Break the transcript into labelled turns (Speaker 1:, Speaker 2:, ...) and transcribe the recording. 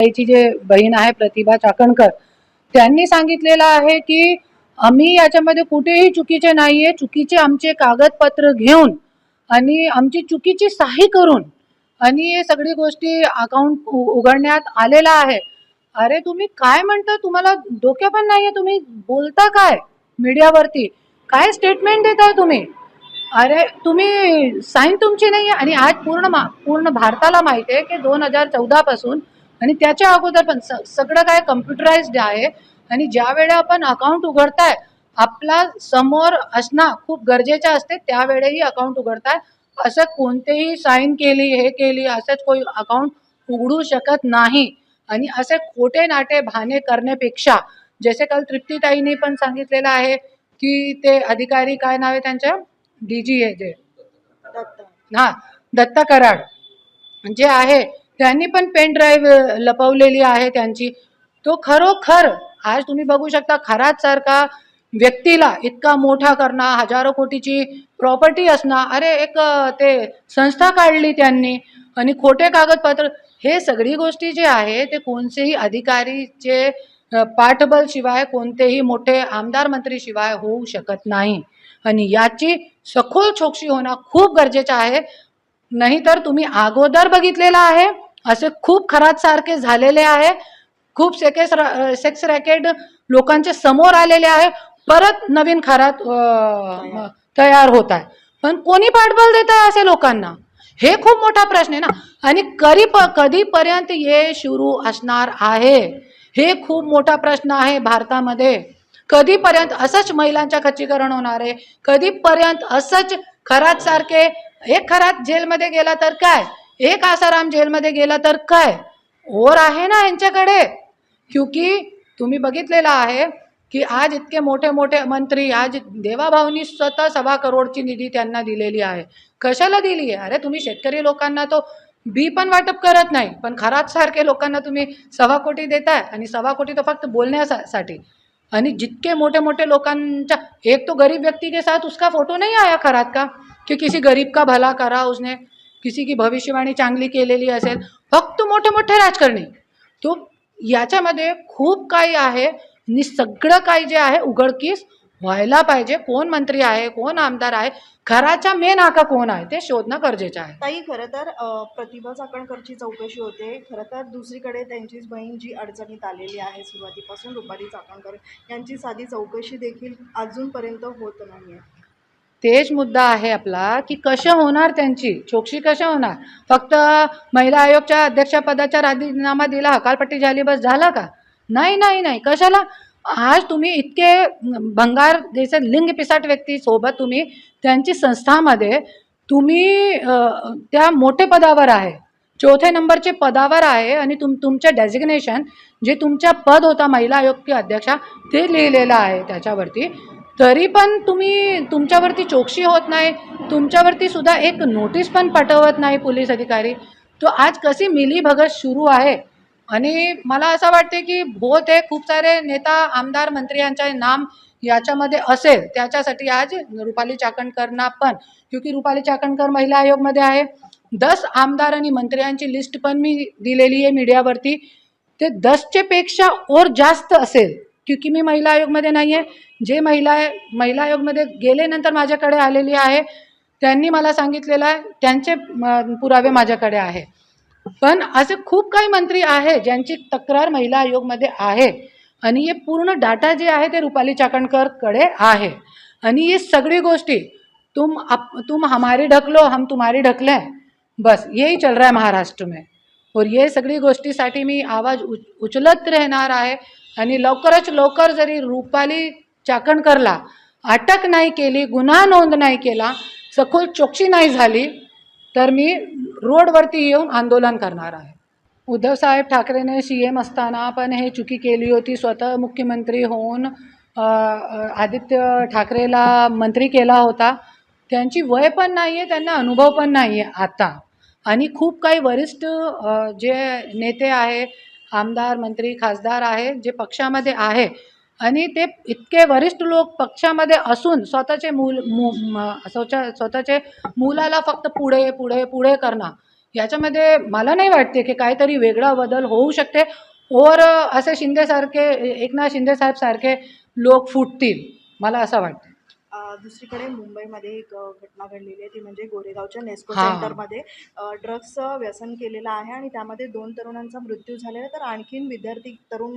Speaker 1: ताईची जे बहीण आहे प्रतिभा चाकणकर, त्यांनी सांगितलेलं आहे की आम्ही याच्यामध्ये कुठेही चुकीचे नाहीये, चुकीचे आमचे कागदपत्र घेऊन आणि आमची चुकीची सही करून आणि हे सगळी गोष्टी अकाउंट उघडण्यात आलेला आहे. अरे तुम्ही काय म्हणता, तुम्हाला डोक्या पण नाहीये, तुम्ही बोलता काय मीडियावरती, काय स्टेटमेंट देताय तुम्ही? अरे तुम्ही साईन तुमची नाही आहे. आणि आज पूर्ण भारताला माहिती आहे की 2014 पासून आणि त्याच्या अगोदर पण सगळं काय कम्प्युटराइज्ड आहे. आणि ज्या वेळेला आपण अकाउंट उघडताय, आपला समोर असणं खूप गरजेचं असते, त्यावेळेही अकाउंट उघडताय. असं कोणतेही साईन केली, हे केली, असंच कोई अकाउंट उघडू शकत नाही. आणि असे खोटे नाटे बहाणे करण्यापेक्षा, जसे काल तृप्तीताईंनी पण सांगितलेलं आहे की ते अधिकारी, काय नाव आहे त्यांचं, डीजी आहे जे, हा, दत्ता कराड जे आहे, त्यांनी पण पेन ड्राईव्ह लपवलेली आहे त्यांची. तो खरोखर आज तुम्ही बघू शकता, खरात सारखा व्यक्तीला इतका मोठा करणं, हजारो कोटीची प्रॉपर्टी असणं, अरे एक ते संस्था काढली त्यांनी आणि खोटे कागदपत्र, हे सगळी गोष्टी जे आहे ते कोणतेही अधिकारीचे पाठबळ शिवाय, कोणतेही मोठे आमदार मंत्री शिवाय होऊ शकत नाही. आणि याची सखोल चौकशी होणं खूप गरजेचं आहे. नाहीतर तुम्ही अगोदर बघितलेलं आहे, असे खूप खरात सारखे झालेले आहे, खूप सेक्स रॅकेट लोकांच्या समोर आलेले आहे, परत नवीन खरात तयार होत आहे. पण कोणी पाठबळ देत आहे असे लोकांना? हे खूप मोठा प्रश्न आहे ना. आणि कधीपर्यंत हे सुरू असणार आहे, हे खूप मोठा प्रश्न आहे भारतामध्ये. कधीपर्यंत असंच महिलांच्या खच्चीकरण होणार आहे? कधीपर्यंत असंच खरात सारखे, एक खरात जेलमध्ये गेला तर काय, एक आसाराम जेलमध्ये गेला तर काय, और आहे ना यांच्याकडे? क्योंकि तुम्ही बघितलेलं आहे की आज इतके मोठे मोठे मंत्री, आज देवाभाऊनी स्वतः 1.25 करोडची निधी त्यांना दिलेली आहे. कशाला दिली आहे? अरे तुम्ही शेतकरी लोकांना तो बी पण वाटप करत नाही, पण खरात सारखे लोकांना तुम्ही 1.25 कोटी देताय, आणि 1.25 कोटी तो फक्त बोलण्यासाठी. आणि जितके मोठे मोठे लोकांच्या, एक तो गरीब व्यक्ति के साथ उसका फोटो नहीं आया खरात का, कि किसी गरीब का भला करा उसने, किसी की भविष्यवाणी चांगली केलेली असेल, फक्त मोठे मोठे राजकारणी. तो याच्यामध्ये खूप काही आहे आणि सगळं काही जे आहे उघडकीस व्हायला पाहिजे. कोण मंत्री आहे, कोण आमदार आहे, घराच्या मेन आका कोण आहे, ते शोधणं गरजेचं आहे.
Speaker 2: ताई, खरं तर प्रतिभा चाकणकरची चौकशी होते. खरं तर दुसरीकडे त्यांचीच बहीण जी अडचणीत आलेली आहे सुरुवातीपासून, रुपाली चाकणकर, यांची साधी चौकशी देखील अजूनपर्यंत होत नाही आहे.
Speaker 1: तेच मुद्दा आहे आपला की कशा होणार त्यांची चौकशी, कशा होणार? फक्त महिला आयोगच्या अध्यक्षपदाचा राजीनामा दिला, हकालपट्टी झाली, बस झाला का? नाही नाही नाही. कशाला? आज तुम्ही इतके भंगार जैसे लिंग पिसाट व्यक्ती सोबत तुम्ही त्यांची संस्थामध्ये तुम्ही त्या मोठे पदावर आहे, 4थ्या नंबरचे पदावर आहे, आणि तुमचं डेझिग्नेशन जे तुमचा पद होता महिला आयोग अध्यक्षा, ते लिहिलेलं आहे त्याच्यावरती. तरी पण तुम्ही, तुमच्यावरती चौकशी होत नाही, तुमच्यावरती सुद्धा एक नोटीस पण पाठवत नाही पोलीस अधिकारी. तो आज कशी मिलीभगत सुरू आहे. आणि मला असं वाटते की बहुतेक खूप सारे नेता, आमदार, मंत्री यांचे नाम याच्यामध्ये असेल, त्याच्यासाठी आज रुपाली चाकणकरना पण, क्योंकि रुपाली चाकणकर महिला आयोगमध्ये आहे. 10 आमदार आणि मंत्र्यांची लिस्ट पण मी दिलेली आहे मीडियावरती. ते 10चे पेक्षा और जास्त असेल, क्योंकि मी महिला आयोगमध्ये नाही आहे. जे महिला आयोगमध्ये गेल्यानंतर माझ्याकडे आलेली आहे, त्यांनी मला सांगितलेलं आहे, त्यांचे पुरावे माझ्याकडे आहे. पण असे खूप काही मंत्री आहे ज्यांची तक्रार महिला आयोगमध्ये आहे, आणि हे पूर्ण डाटा जे आहे ते रुपाली चाकणकरकडे आहे. आणि ये सगळी गोष्टी तुम हमारी ढकलो, हम तुम्हारी ढकलें, बस यही चल रहा है महाराष्ट्र में. और ये सगळी गोष्टीसाठी मी आवाज उचलत राहणार आहे. आणि लवकरच लवकर जरी रुपाली चाकणकरला अटक नाही केली, गुन्हा नोंद नाही केला, सखोल चौकशी नाही झाली, तर मी रोडवरती येऊन आंदोलन करणार आहे. उद्धव साहेब ठाकरेने CM असताना पण हे चुकी केली होती. स्वतः मुख्यमंत्री होऊन आदित्य ठाकरेला मंत्री केला होता. त्यांची वय पण नाही आहे, त्यांना अनुभव पण नाही आहे आता. आणि खूप काही वरिष्ठ जे नेते आहे, आमदार, मंत्री, खासदार आहे, जे पक्षामध्ये आहे, आणि ते इतके वरिष्ठ लोक पक्षामध्ये असून स्वतःचे स्वतःचे मुलाला फक्त पुढे पुढे पुढे करणं, याच्यामध्ये मला नाही वाटते की काहीतरी वेगळा बदल होऊ शकते. और असे शिंदेसारखे, एकनाथ शिंदे साहेब सारखे लोक फुटतील, मला असं वाटतं.
Speaker 2: दुसरीकडे मुंबईमध्ये एक घटना घडलेली आहे, ती म्हणजे गोरेगावच्या नेस्को
Speaker 1: हां.
Speaker 2: सेंटरमध्ये ड्रग्सचं व्यसन केलेलं आहे आणि त्यामध्ये 2 तरुणांचा मृत्यू झालेला आहे. तर आणखीन विद्यार्थी तरुण